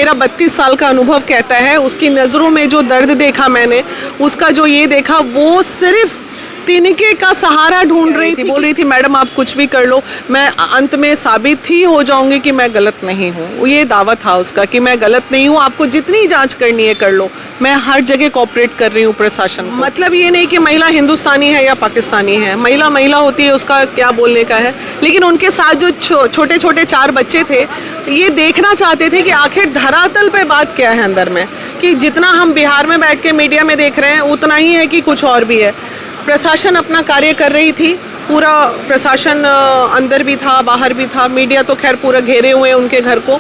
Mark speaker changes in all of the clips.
Speaker 1: मेरा 32 साल का अनुभव कहता है, उसकी नज़रों में जो दर्द देखा मैंने, उसका जो ये देखा, वो सिर्फ तिनके का सहारा ढूंढ रही थी। बोल रही थी मैडम आप कुछ भी कर लो, मैं अंत में साबित ही हो जाऊंगी कि मैं गलत नहीं हूँ। ये दावा था उसका कि मैं गलत नहीं हूँ, आपको जितनी जांच करनी है कर लो, मैं हर जगह कोऑपरेट कर रही हूँ प्रशासन को। मतलब ये नहीं कि महिला हिंदुस्तानी है या पाकिस्तानी है, महिला महिला होती है, उसका क्या बोलने का है। लेकिन उनके साथ जो छोटे छोटे 4 बच्चे थे, ये देखना चाहते थे कि आखिर धरातल पे बात क्या है अंदर में, कि जितना हम बिहार में बैठ के मीडिया में देख रहे हैं उतना ही है कि कुछ और भी है। प्रशासन अपना कार्य कर रही थी, पूरा प्रशासन अंदर भी था बाहर भी था, मीडिया तो खैर पूरा घेरे हुए उनके घर को।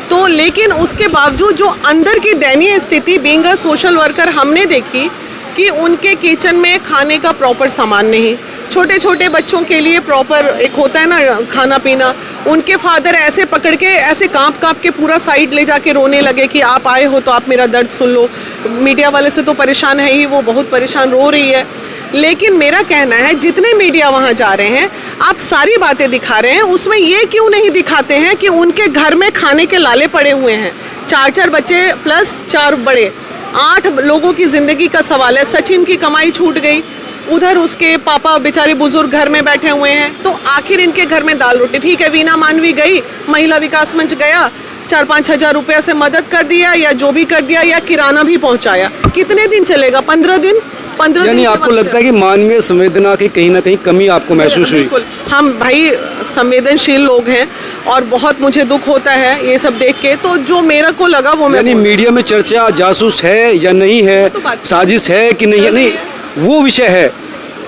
Speaker 1: तो लेकिन उसके बावजूद जो अंदर की दयनीय स्थिति बीइंग अ सोशल वर्कर हमने देखी कि उनके किचन में खाने का प्रॉपर सामान नहीं, छोटे छोटे बच्चों के लिए प्रॉपर एक होता है ना खाना पीना। उनके फादर ऐसे पकड़ के ऐसे कांप कांप के पूरा साइड ले जाके रोने लगे कि आप आए हो तो आप मेरा दर्द सुन लो। मीडिया वाले से तो परेशान है ही, वो बहुत परेशान रो रही है। लेकिन मेरा कहना है जितने मीडिया वहाँ जा रहे हैं, आप सारी बातें दिखा रहे हैं, उसमें ये क्यों नहीं दिखाते हैं कि उनके घर में खाने के लाले पड़े हुए हैं। 4 बच्चे प्लस 4 बड़े, 8 लोगों की ज़िंदगी का सवाल है। सचिन की कमाई छूट गई, उधर उसके पापा बेचारे बुजुर्ग घर में बैठे हुए हैं, तो आखिर इनके घर में दाल रोटी। ठीक है, वीना मानवी गई, महिला विकास मंच गया, 4-5 हज़ार रुपया से मदद कर दिया या जो भी कर दिया, या किराना भी पहुंचाया। कितने दिन चलेगा? 15 दिन।
Speaker 2: यानी आपको लगता है कि मानवीय संवेदना की कहीं ना कहीं कमी आपको महसूस हुई?
Speaker 1: बिल्कुल, हम भाई संवेदनशील लोग हैं और बहुत मुझे दुख होता है ये सब देख के। तो जो मेरे को लगा वो मैं
Speaker 2: मीडिया में चर्चा जासूस है या नहीं है, साजिश है कि नहीं है, नहीं वो विषय है।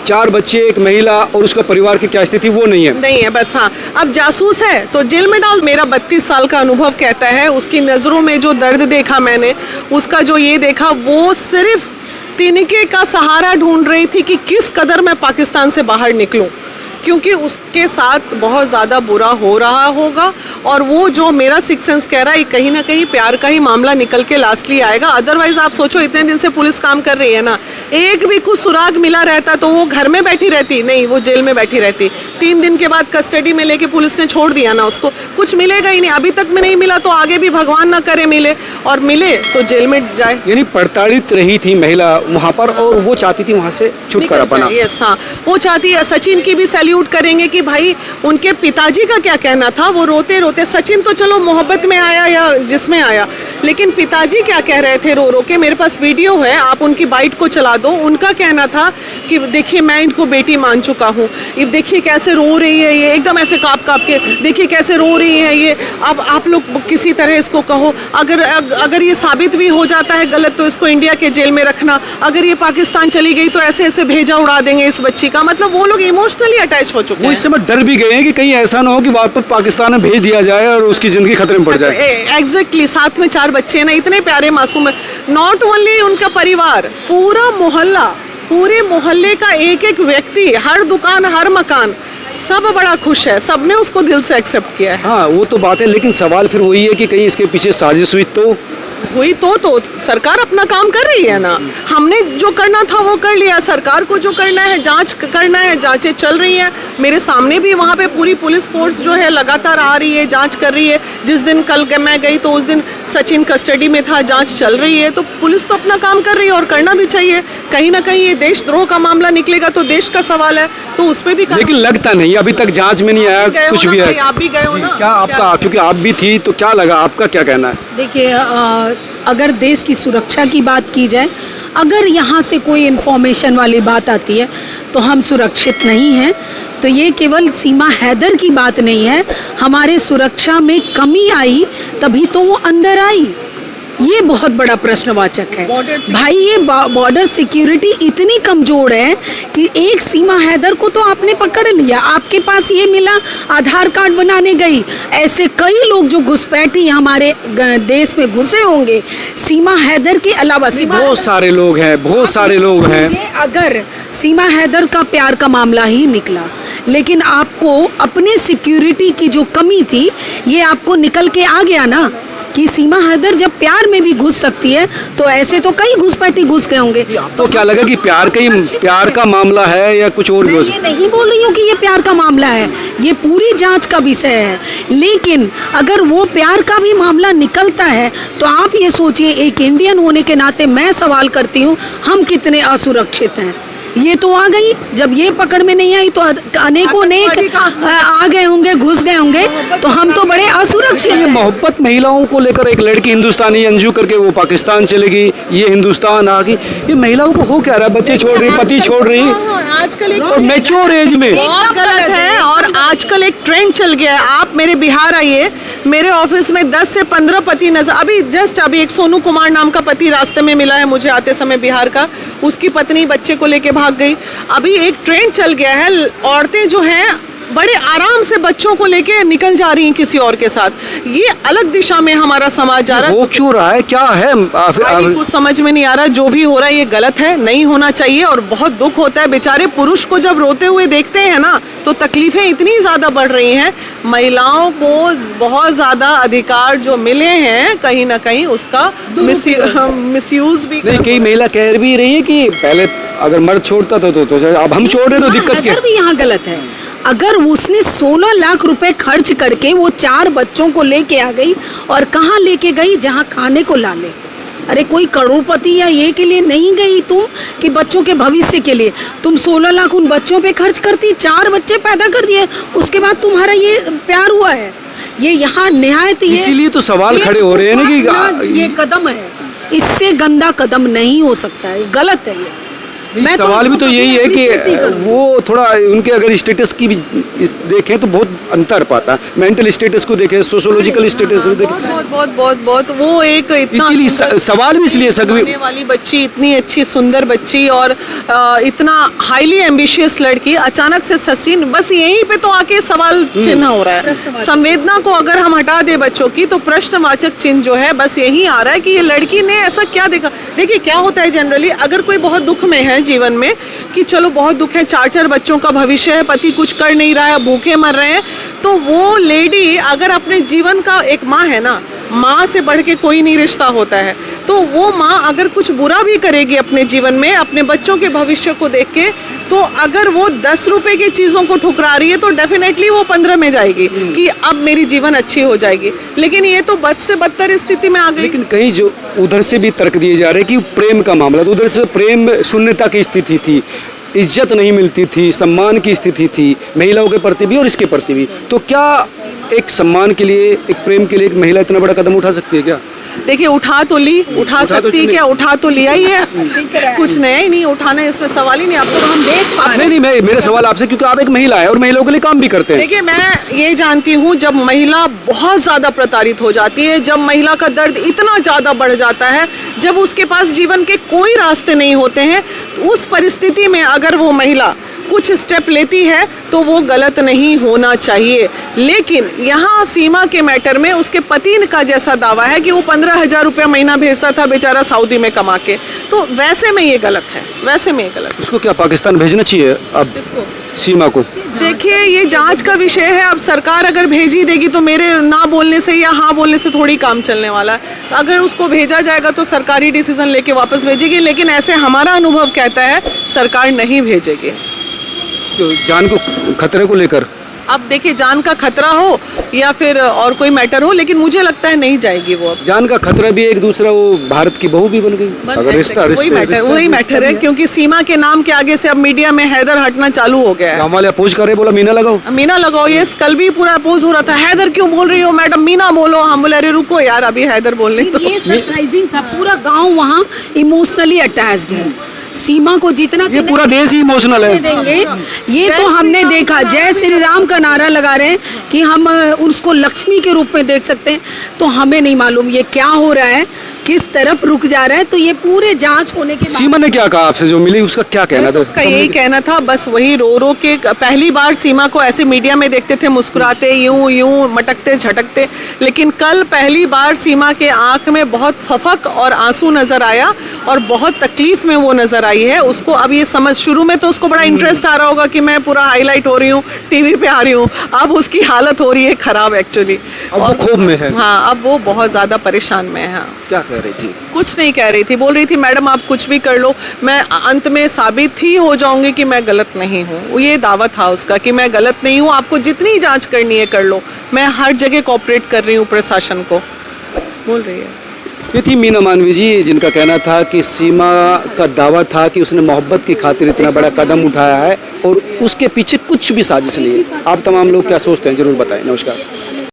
Speaker 2: 4 बच्चे, एक महिला और उसका परिवार की क्या स्थिति, वो नहीं है
Speaker 1: बस। हाँ, अब जासूस है तो जेल में डाल। मेरा 32 साल का अनुभव कहता है, उसकी नज़रों में जो दर्द देखा मैंने, उसका जो ये देखा, वो सिर्फ तिनके का सहारा ढूंढ रही थी कि किस कदर मैं पाकिस्तान से बाहर निकलूं, क्योंकि उसके साथ बहुत ज़्यादा बुरा हो रहा होगा। और वो जो मेरा सिक्स सेंस कह रहा है, कहीं ना कहीं प्यार का ही मामला निकल के लास्टली आएगा। अदरवाइज आप सोचो, इतने दिन से पुलिस काम कर रही है ना, एक भी कुछ सुराग मिला रहता तो वो घर में बैठी रहती, नहीं वो जेल में बैठी रहती। 3 दिन के बाद कस्टडी में लेके पुलिस ने छोड़ दिया ना उसको, कुछ मिलेगा ही नहीं। अभी तक में नहीं मिला तो आगे भी भगवान ना करे मिले, और मिले तो जेल में जाए।
Speaker 2: यानी प्रताड़ित रही थी महिला वहाँ पर और वो चाहती थी वहाँ से छुटकारा पाना।
Speaker 1: यस, हाँ, वो चाहती है। सचिन की भी सैल्यूट करेंगे कि भाई उनके पिताजी का क्या कहना था। वो रोते रोते, सचिन तो चलो मोहब्बत में आया या जिसमें आया, लेकिन पिताजी क्या कह रहे थे रो रो के, मेरे पास वीडियो है, आप उनकी बाइट को चला दो। उनका कहना था कि देखिए मैं इनको बेटी मान चुका हूँ, ये देखिए कैसे रो रही है, ये एकदम ऐसे काँप काँप के, देखिए कैसे रो रही है ये। अब आप लोग किसी तरह इसको कहो, अगर ये साबित भी हो जाता है गलत तो इसको इंडिया के जेल में रखना, अगर ये पाकिस्तान चली गई तो ऐसे ऐसे भेजा उड़ा देंगे इस बच्ची का। मतलब वो लोग इमोशनली अटैच हो चुके हैं।
Speaker 2: इस समय डर भी गए हैं कि कहीं ऐसा ना हो कि वापस पाकिस्तान में भेज दिया जाए और उसकी जिंदगी खतरे में पड़ जाए।
Speaker 1: एग्जैक्टली, साथ में 4 बच्चे हैं ना, इतने प्यारे मासूम है। नॉट ओनली उनका परिवार, पूरा मोहल्ला, पूरे मोहल्ले का एक एक व्यक्ति, हर दुकान हर मकान, सब बड़ा खुश है, सबने उसको दिल से एक्सेप्ट किया है।
Speaker 2: हाँ वो तो बात है, लेकिन सवाल फिर वही है कि कहीं इसके पीछे साजिश हुई तो
Speaker 1: सरकार अपना काम कर रही है ना। हमने जो करना था वो कर लिया, सरकार को जो करना है, जांच करना है, जांचें चल रही हैं। मेरे सामने भी वहाँ पे पूरी पुलिस फोर्स जो है लगातार आ रही है, जांच कर रही है। जिस दिन कल मैं गई तो उस दिन सचिन कस्टडी में था, जांच चल रही है। तो पुलिस तो अपना काम कर रही है और करना भी चाहिए। कहीं ना कहीं ये देशद्रोह का मामला निकलेगा तो देश का सवाल है, तो उस पर भी।
Speaker 2: लेकिन लगता नहीं, अभी तक जाँच में नहीं आया कुछ भी है।
Speaker 1: आप भी गए हो ना,
Speaker 2: क्या आपका, क्योंकि आप भी थी, तो क्या लगा, आपका क्या कहना है?
Speaker 3: देखिए, अगर देश की सुरक्षा की बात की जाए, अगर यहाँ से कोई इन्फॉर्मेशन वाली बात आती है तो हम सुरक्षित नहीं हैं। तो ये केवल सीमा हैदर की बात नहीं है, हमारे सुरक्षा में कमी आई तभी तो वो अंदर आई। ये बहुत बड़ा प्रश्नवाचक है भाई। ये बॉर्डर सिक्योरिटी इतनी कमजोर है कि एक सीमा हैदर को तो आपने पकड़ लिया, आपके पास ये मिला, आधार कार्ड बनाने गई। ऐसे कई लोग जो घुसपैठी हमारे देश में घुसे होंगे सीमा हैदर के अलावा।
Speaker 2: बहुत सारे लोग हैं, बहुत सारे लोग हैं।
Speaker 3: अगर सीमा हैदर का प्यार का मामला ही निकला, लेकिन आपको अपने सिक्योरिटी की जो कमी थी ये आपको निकल के आ गया ना। कि सीमा हैदर जब प्यार में भी घुस सकती है तो ऐसे तो कई घुसपैठी घुस गए होंगे।
Speaker 2: तो क्या लगा कि प्यार का मामला है या कुछ और भी
Speaker 3: मैं
Speaker 2: हो
Speaker 3: ये
Speaker 2: सकता
Speaker 3: नहीं बोल रही हूँ कि ये प्यार का मामला है, ये पूरी जांच का विषय है, लेकिन अगर वो प्यार का भी मामला निकलता है तो आप ये सोचिए, एक इंडियन होने के नाते मैं सवाल करती हूँ हम कितने असुरक्षित हैं। ये तो आ गई, जब ये पकड़ में नहीं आई तो अनेकों अनेक आ गए होंगे, घुस गए होंगे, तो हम तो बड़े असुरक्षित
Speaker 2: ये
Speaker 3: हैं।
Speaker 2: मोहब्बत महिलाओं को लेकर, एक लड़की हिंदुस्तानी अंजू करके वो पाकिस्तान चली गई, ये हिंदुस्तान आ गई, ये महिलाओं को हो क्या रहा है? बच्चे छोड़ रही, पति छोड़ रही,
Speaker 1: आजकल एक
Speaker 2: और मैच्योर एज में।
Speaker 1: बहुत गलत है। और आजकल एक ट्रेंड चल गया है, आप मेरे बिहार आइए, मेरे ऑफिस में 10 से 15 पति नजर, अभी एक सोनू कुमार नाम का पति रास्ते में मिला है मुझे आते समय बिहार का, उसकी पत्नी बच्चे को लेके भाग गई। अभी एक ट्रेंड चल गया है, औरतें जो हैं बड़े आराम से बच्चों को लेके निकल जा रही हैं किसी और के साथ। ये अलग दिशा में हमारा समाज जा रहा है।
Speaker 2: हो क्यों रहा है, क्या है?
Speaker 1: भाई, कुछ समझ में नहीं आ रहा, जो भी हो रहा है ये गलत है, नहीं होना चाहिए। और बहुत दुख होता है, बेचारे पुरुष को जब रोते हुए देखते हैं ना तो तकलीफें इतनी ज्यादा बढ़ रही हैं। महिलाओं को बहुत ज्यादा अधिकार जो मिले हैं कहीं ना कहीं उसका मिसयूज भी
Speaker 2: नहीं, कई महिला कह भी रही है कि पहले अगर मर्द छोड़ता था तो अब हम छोड़ रहे तो दिक्कत क्या?
Speaker 3: भी यहाँ गलत है। अगर उसने 16 लाख रुपए खर्च करके वो 4 बच्चों को लेके आ गई, और कहाँ लेके गई? जहाँ खाने को ला ले। अरे कोई करोड़पति या ये के लिए नहीं गई तुम कि बच्चों के भविष्य के लिए। तुम 16 लाख उन बच्चों पे खर्च करती, 4 बच्चे पैदा कर दिए, उसके बाद तुम्हारा ये प्यार हुआ है। ये यहाँ निहायत ये,
Speaker 2: इसीलिए तो सवाल खड़े हो रहे हैं ना कि
Speaker 3: ये कदम है, इससे गंदा कदम नहीं हो सकता है, गलत है ये। मैं
Speaker 2: सवाल भी तो यही है कि वो थोड़ा उनके अगर स्टेटस की भी देखें तो बहुत अंतर पाता है। मेंटल स्टेटस को देखें, सोशोलॉजिकल स्टेटस को देखें,
Speaker 1: बहुत वो एक इतना
Speaker 2: इसीलिए सवाल भी इसलिए
Speaker 1: होने वाली बच्ची, इतनी अच्छी सुंदर बच्ची और इतना हाईली एम्बिशियस लड़की अचानक से सचिन, बस यहीं पे तो आके सवाल चिन्ह हो रहा है। संवेदना को अगर हम हटा दे बच्चों की तो प्रश्नवाचक चिन्ह जो है बस यही आ रहा है कि ये लड़की ने ऐसा क्या देखा। देखिए क्या होता है जनरली, अगर कोई बहुत दुख में है जीवन में कि चलो बहुत दुख है, 4 बच्चों का भविष्य है, पति कुछ कर नहीं रहा है, भूखे मर रहे हैं, तो वो लेडी अगर अपने जीवन का, एक माँ है ना, माँ से बढ़ के कोई नहीं रिश्ता होता है, तो वो माँ अगर कुछ बुरा भी करेगी अपने जीवन में अपने बच्चों के भविष्य को देख के, तो अगर वो 10 रुपए की चीज़ों को ठुकरा रही है तो डेफिनेटली वो 15 में जाएगी कि अब मेरी जीवन अच्छी हो जाएगी। लेकिन ये तो बद से बदतर स्थिति में आ गई।
Speaker 2: लेकिन कहीं जो उधर से भी तर्क दिए जा रहे हैं कि प्रेम का मामला, तो उधर से प्रेम शून्यता की स्थिति थी, इज्जत नहीं मिलती थी, सम्मान की स्थिति थी महिलाओं के प्रति भी और इसके प्रति भी। तो क्या एक सम्मान के लिए, एक प्रेम के लिए एक महिला इतना बड़ा कदम उठा सकती है क्या?
Speaker 1: देखिए उठा सकती है क्या? उठा तो लिया ही है, कुछ नया ही नहीं उठाना, इसमें सवाल ही नहीं। आपको तो हम देख पा रहे हैं।
Speaker 2: नहीं, मेरा सवाल आपसे, क्योंकि आप एक महिला है और महिलाओं के लिए काम भी करते हैं।
Speaker 1: देखिए मैं ये जानती हूँ जब महिला बहुत ज्यादा प्रताड़ित हो जाती है, जब महिला का दर्द इतना ज्यादा बढ़ जाता है, जब उसके पास जीवन के कोई रास्ते नहीं होते हैं, तो उस परिस्थिति में अगर वो महिला कुछ स्टेप लेती है तो वो गलत नहीं होना चाहिए। लेकिन यहाँ सीमा के मैटर में उसके पति का जैसा दावा है कि वो 15,000 रुपया महीना भेजता था बेचारा सऊदी में कमा के, तो वैसे में ये गलत है, वैसे में ये गलत है।
Speaker 2: उसको क्या पाकिस्तान भेजना चाहिए अब
Speaker 1: इसको
Speaker 2: सीमा को?
Speaker 1: देखिए ये जांच का विषय है, अब सरकार अगर भेज ही देगी तो मेरे ना बोलने से या हाँ बोलने से थोड़ी काम चलने वाला है। अगर उसको भेजा जाएगा तो सरकारी डिसीजन लेके वापस भेजेगी, लेकिन ऐसे हमारा अनुभव कहता है सरकार नहीं भेजेगी।
Speaker 2: जान को खतरे को लेकर,
Speaker 1: अब देखिए जान का खतरा हो या फिर और कोई मैटर हो, लेकिन मुझे लगता है नहीं जाएगी वो। अब
Speaker 2: जान का खतरा भी एक दूसरा, वो भारत की बहू भी बन गई। अगर
Speaker 1: वही मैटर है, क्योंकि सीमा के नाम के आगे से अब मीडिया में हैदर हटना चालू हो गया है।
Speaker 2: गाँव वाले अपोज कर रहे, बोला मीना लगाओ।
Speaker 1: ये कल भी पूरा अपोज हो रहा था, हैदर क्यों बोल रही हो मैडम, मीना बोलो। हम बोले अरे रुको यार, अभी हैदर बोलने तो।
Speaker 3: ये सरप्राइजिंग था, पूरा गांव वहाँ इमोशनली अटैच्ड है। सीमा को जितना
Speaker 2: ये पूरा देश ही इमोशनल है
Speaker 3: देंगे, ये तो हमने देखा। जय श्री राम का नारा लगा रहे हैं कि हम उसको लक्ष्मी के रूप में देख सकते हैं, तो हमें नहीं मालूम ये क्या हो रहा है, किस तरफ रुक जा रहा है। तो ये पूरे जांच होने के बाद
Speaker 2: सीमा ने क्या कहा आपसे जो मिली, उसका क्या कहना था?
Speaker 1: उसका यही कहना था, बस वही रो के, पहली बार सीमा को ऐसे मीडिया में देखते थे मुस्कुराते, यूं मटकते झटकते, लेकिन कल पहली बार सीमा के आंख में बहुत फफक और आंसू नजर आया और बहुत तकलीफ में वो नज़र आई है। उसको अब ये समझ, शुरू में तो उसको बड़ा इंटरेस्ट आ रहा होगा कि मैं पूरा हाईलाइट हो रही हूँ, टीवी पे आ रही हूँ, अब उसकी हालत हो रही है ख़राब एक्चुअली।
Speaker 2: अब वो क्षोभ में है।
Speaker 1: हाँ, अब वो बहुत ज़्यादा परेशान में है। हाँ,
Speaker 2: क्या कह रही थी?
Speaker 1: कुछ नहीं कह रही थी, बोल रही थी मैडम आप कुछ भी कर लो, मैं अंत में साबित ही हो जाऊंगी कि मैं गलत नहीं हूँ। ये दावा था उसका कि मैं गलत नहीं हूँ, आपको जितनी जांच करनी है कर लो, मैं हर जगह कोऑपरेट कर रही हूँ प्रशासन को, बोल रही है।
Speaker 2: ये थी मीना मानवी जी, जिनका कहना था कि सीमा का दावा था कि उसने मोहब्बत की खातिर इतना बड़ा कदम उठाया है और उसके पीछे कुछ भी साजिश नहीं है। आप तमाम लोग क्या सोचते हैं, जरूर बताएं। नमस्कार।